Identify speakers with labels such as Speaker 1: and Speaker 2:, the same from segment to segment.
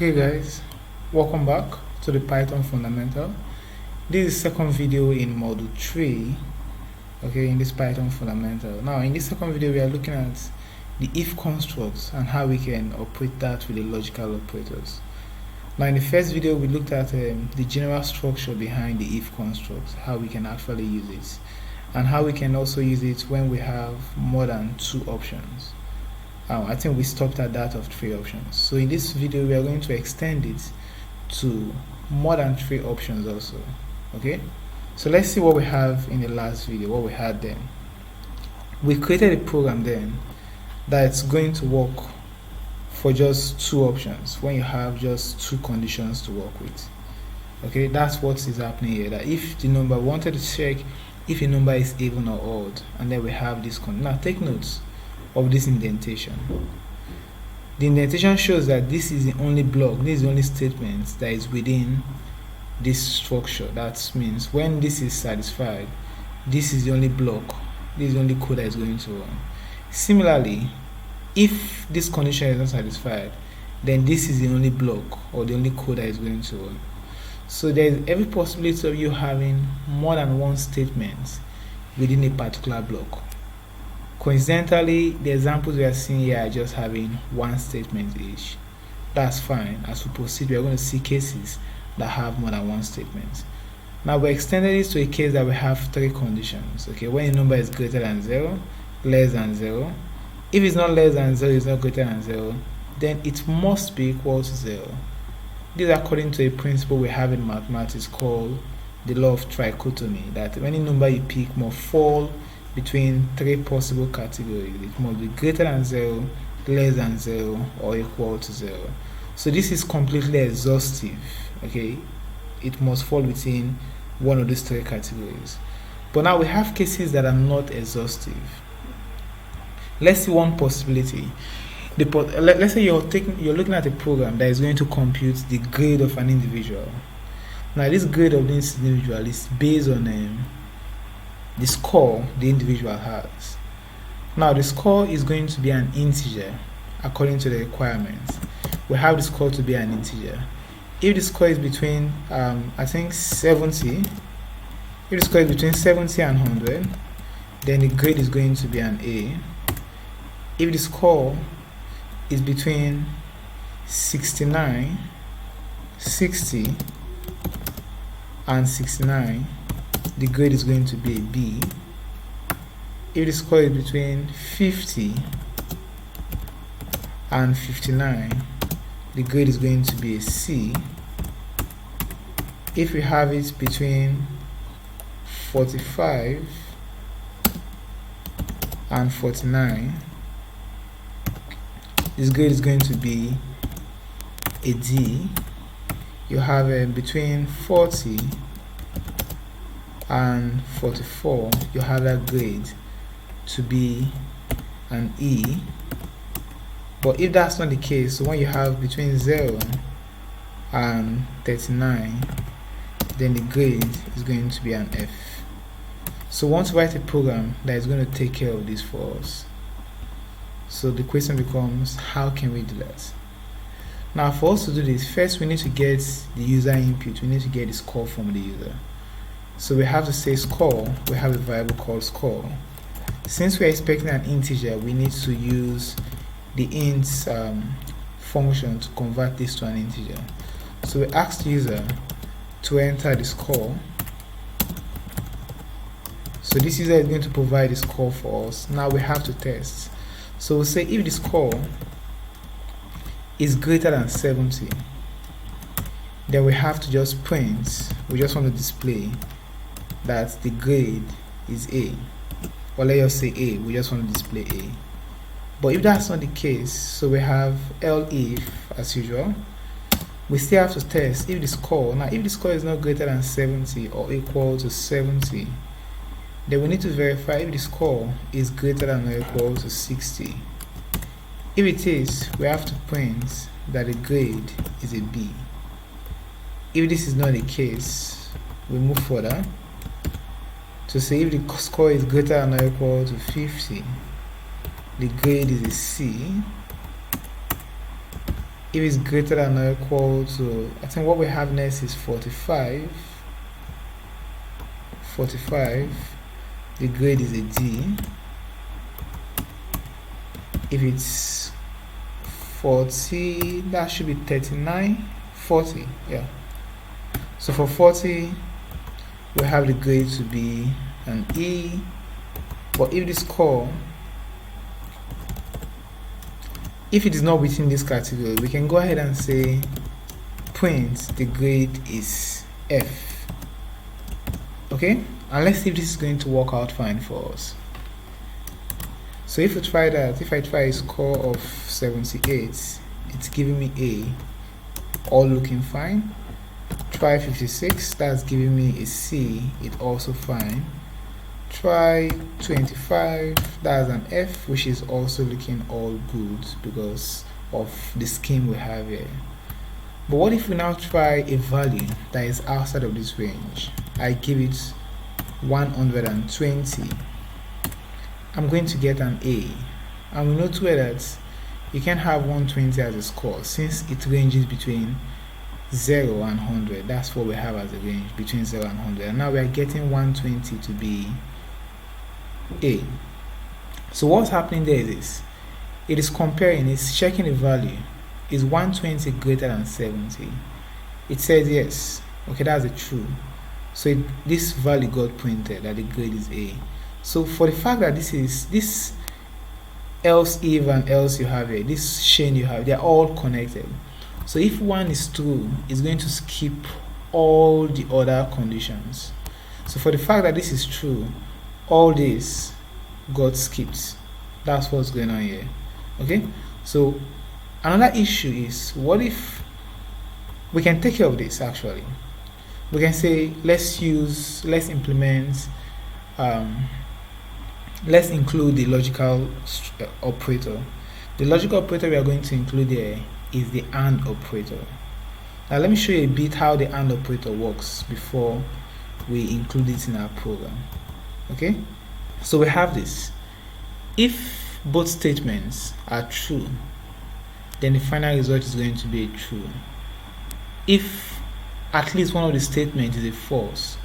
Speaker 1: Okay guys, welcome back to the Python Fundamental. This is second video in module 3, okay, in this Python Fundamental. Now in this second video we are looking at the if constructs and how we can operate that with the logical operators. Now in the first video we looked at the general structure behind the if constructs, how we can actually use it, and how we can also use it when we have more than two options. I think we stopped at that of 3 options. So in this video we are going to extend it to more than 3 options also. Okay, so let's see what we have in the last video, what we had then. We created a program then that's going to work for just 2 options when you have just 2 conditions to work with. Okay, that's what is happening here, that if the number, we wanted to check if a number is even or odd, and then we have this condition. Now take notes of this indentation. The indentation shows that this is the only block, this is the only statement that is within this structure. That means when this is satisfied, this is the only block, this is the only code that is going to run. Similarly, if this condition is not satisfied, then this is the only block or the only code that is going to run. So there is every possibility of you having more than one statement within a particular block. Coincidentally, the examples we are seeing here are just having one statement each. That's fine. As we proceed, we are going to see cases that have more than one statement. Now we extended this to a case that we have 3 conditions. Okay, when a number is greater than 0, less than 0. If it's not less than 0, it's not greater than 0, then it must be equal to 0. This is according to a principle we have in mathematics called the Law of Trichotomy, that any number you pick must fall between 3 possible categories. It must be greater than 0, less than 0, or equal to 0. So this is completely exhaustive. Okay, it must fall within one of these 3 categories. But now we have cases that are not exhaustive. Let's see one possibility. Let's say you're looking at a program that is going to compute the grade of an individual. Now this grade of this individual is based on the score the individual has. Now the score is going to be an integer according to the requirements. We have the score to be an integer. If the score is between I think 70, if the score is between 70 and 100, then the grade is going to be an A. If the score is between 69, 60 and 69, the grade is going to be a B. If the score is between 50 and 59, the grade is going to be a C. If we have it between 45 and 49, this grade is going to be a D. You have between 40 and 44, you have that grade to be an E. But if that's not the case, so when you have between 0 and 39, then the grade is going to be an F. So we want to write a program that is going to take care of this for us. So the question becomes, how can we do that? Now for us to do this, first we need to get the user input, we need to get the score from the user. So we have to say score, we have a variable called score. Since we are expecting an integer, we need to use the int function to convert this to an integer. So we ask the user to enter the score. So this user is going to provide the score for us. Now we have to test. So we'll say if the score is greater than 70, then we have to just print, we just want to display that the grade is A. Or let us say A, we just want to display A. But if that's not the case, so we have elif as usual. We still have to test if the score, now if the score is not greater than 70 or equal to 70, then we need to verify if the score is greater than or equal to 60. If it is, we have to print that the grade is a B. If this is not the case, we move further to say if the score is greater than or equal to 50, the grade is a C. if it's greater than or equal to, I think what we have next is 45. The grade is a D. If it's 40, that should be 39. 40, yeah. So for 40, we have the grade to be an E. But if the score, if it is not within this category, we can go ahead and say print the grade is F. Okay, and let's see if this is going to work out fine for us. So if we try that, if I try a score of 78, it's giving me A, all looking fine. Try 56, that's giving me a C, it also fine. Try 25, that's an F, which is also looking all good because of the scheme we have here. But what if we now try a value that is outside of this range? I give it 120. I'm going to get an A. And we know too that you can have 120 as a score since it ranges between 0 and 100. That's what we have as a range, between 0 and 100. And now we are getting 120 to be A. So what's happening there is this. It is comparing, it's checking the value. Is 120 greater than 70? It says yes. Okay, that's a true. So this value got printed that the grade is A. So for the fact that this else if and else you have here, this chain you have, they're all connected. So if one is true, it's going to skip all the other conditions. So for the fact that this is true, all this got skipped. That's what's going on here. Okay, so another issue is, what if we can take care of this? Actually, we can say let's implement let's include the logical operator. The logical operator we are going to include here is the AND operator. Now let me show you a bit how the AND operator works before we include it in our program. Okay, so we have this. If both statements are true, then the final result is going to be a true. If at least one of the statements is a false,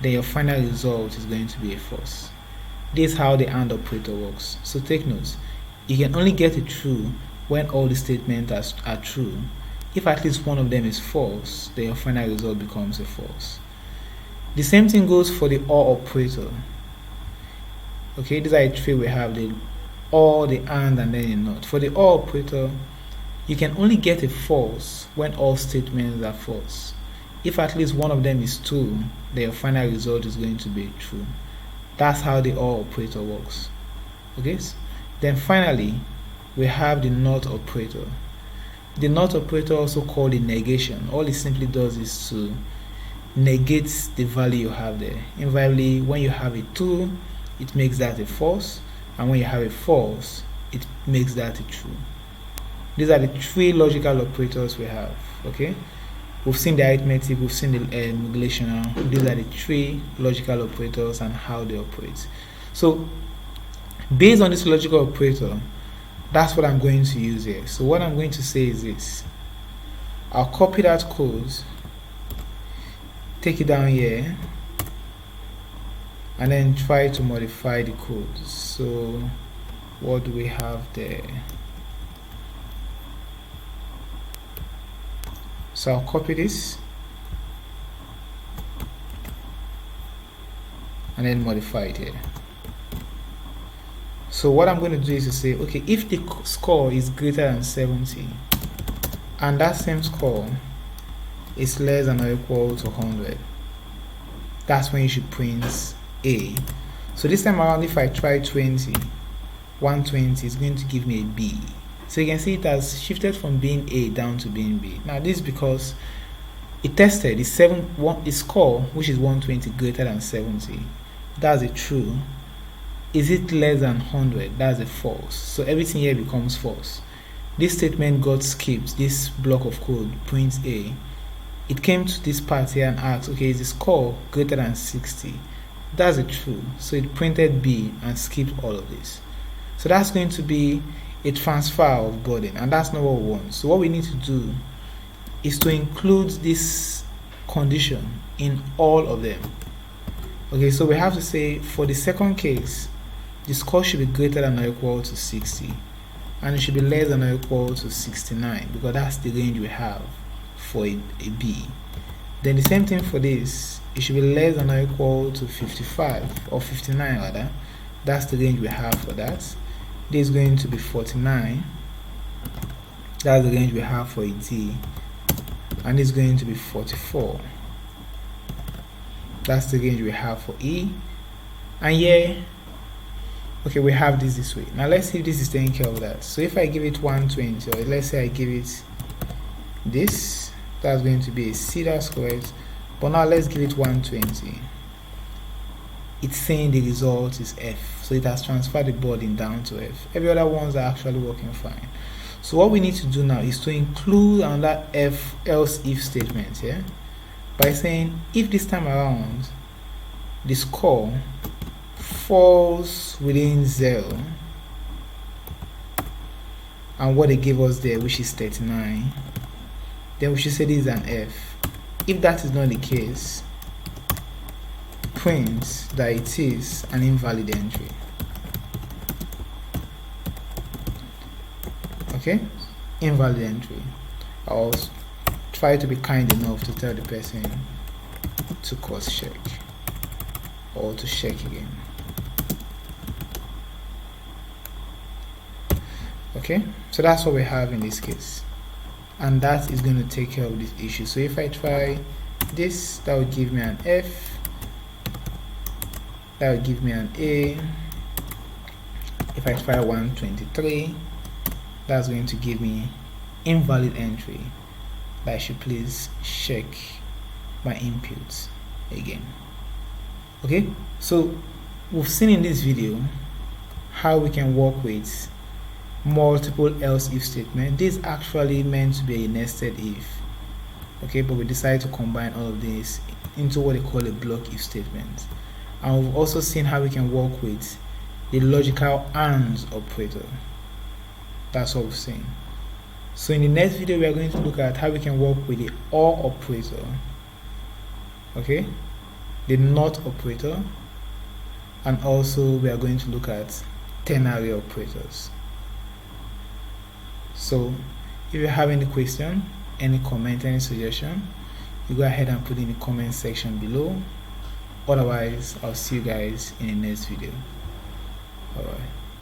Speaker 1: then your final result is going to be a false. This is how the AND operator works. So take notes. You can only get a true when all the statements are true. If at least one of them is false, then your final result becomes a false. The same thing goes for the OR operator. Okay, these are the three we have: the OR, the AND, and then a NOT. For the OR operator, you can only get a false when all statements are false. If at least one of them is true, then your final result is going to be true. That's how the OR operator works. Okay, then finally we have the NOT operator. The NOT operator, also called the negation, all it simply does is to negate the value you have there. Invariably, when you have a true, it makes that a false, and when you have a false, it makes that a true. These are the three logical operators we have. Okay, we've seen the arithmetic, we've seen the relational. These are the three logical operators and how they operate. So based on this logical operator, that's what I'm going to use here. So what I'm going to say is this: I'll copy that code, take it down here, and then try to modify the code. So what do we have there? So I'll copy this and then modify it here. So what I'm going to do is to say, okay, if the score is greater than 70 and that same score is less than or equal to 100, that's when you should print A. So this time around, if I try 20, 120 is going to give me a B. So you can see it has shifted from being A down to being B. Now this is because it tested the score, which is 120, greater than 70. That's a true. Is it less than 100? That's a false. So everything here becomes false. This statement got skipped. This block of code prints A. It came to this part here and asked, okay, is the score greater than 60? That's a true. So it printed B and skipped all of this. So that's going to be a transfer of burden, and that's not what we want. So what we need to do is to include this condition in all of them. Okay, so we have to say for the second case, the score should be greater than or equal to 60, and it should be less than or equal to 69, because that's the range we have for a B. Then the same thing for this, it should be less than or equal to 55, or 59 rather. That's the range we have for that. This is going to be 49. That's the range we have for a D. And it's going to be 44. That's the range we have for E. And yeah, okay, we have this way. Now let's see if this is taking care of that. So if I give it 120, or let's say I give it this, that's going to be a C that squared. But now let's give it 120. It's saying the result is F, so it has transferred the burden down to F. Every other ones are actually working fine. So what we need to do now is to include another F else if statement here, by saying if this time around the score falls within 0 and what they gave us there, which is 39, then we should say this is an F. If that is not the case, print that it is an invalid entry. Okay, invalid entry. I'll try to be kind enough to tell the person to cross check or to check again. Okay, so that's what we have in this case, and that is going to take care of this issue. So if I try this, that would give me an F, that would give me an A. If I try 123, that's going to give me invalid entry. That I should please check my inputs again. Okay, so we've seen in this video how we can work with multiple else if statement. This is actually meant to be a nested if, okay, but we decided to combine all of this into what they call a block if statement. And we've also seen how we can work with the logical AND operator. That's what we've seen. So in the next video we are going to look at how we can work with the OR operator, okay, the NOT operator, and also we are going to look at ternary operators. So if you have any question, any comment, any suggestion, you go ahead and put in the comment section below. Otherwise, I'll see you guys in the next video. Bye bye.